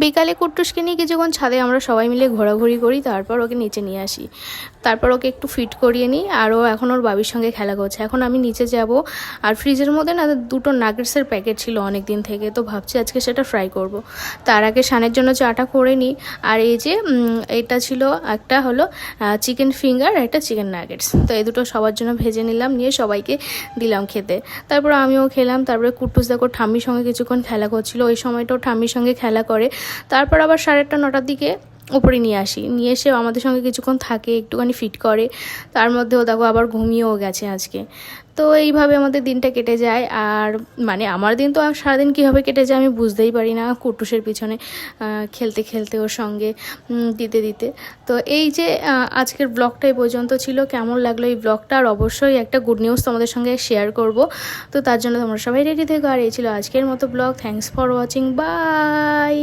বিকালে কুট্টুসকে নিয়ে কিছুক্ষণ ছাদে আমরা সবাই মিলে ঘোরাঘুরি করি, তারপর ওকে নিচে নিয়ে আসি, তারপর ওকে একটু ফিট করিয়ে নিই। আর ও এখন ওর বাবির সঙ্গে খেলা করছে। এখন আমি নিচে যাব, আর ফ্রিজের মধ্যে না দুটো নাগেটসের প্যাকেট ছিল অনেক দিন থেকে, তো ভাবছি আজকে সেটা ফ্রাই করব। তার আগে সানের জন্য চাটা করে নিই। আর এই যে এটা ছিল, একটা হলো চিকেন ফিঙ্গার, একটা চিকেন নাগেটস, তো এই দুটো সবার জন্য ভেজে নিলাম, নিয়ে সবাইকে দিলাম খেতে। তারপর আমিও খেলাম। তারপরে কুট্টুস দেখো ঠাম্মির সঙ্গে কিছুক্ষণ খেলা করছিল, ওই সময়টাও ঠাম্মির সঙ্গে খেলা করে। তারপর আবার 8:30 9টার দিকে উপরে নিয়ে আসি, নিয়ে এসে আমাদের সঙ্গে কিছুক্ষণ থাকে, একটুখানি ফিট করে। তার মধ্যেও দেখো আবার ঘুমিয়েও গেছে আজকে। তো এইভাবে আমাদের দিনটা কেটে যায়। আর মানে আমার দিন তো আর সারাদিন কীভাবে কেটে যায় আমি বুঝতেই পারি না, কুট্টুসের পিছনে খেলতে খেলতে, ওর সঙ্গে দিতে দিতে। তো এই যে আজকের ব্লগটা এই পর্যন্ত ছিল। কেমন লাগলো এই ব্লগটা? আর অবশ্যই একটা গুড নিউজ তোমাদের সঙ্গে শেয়ার করব, তো তার জন্য তোমরা সবাই রেডি থেকো। আর এই ছিল আজকের মতো blog. Thanks for watching, by.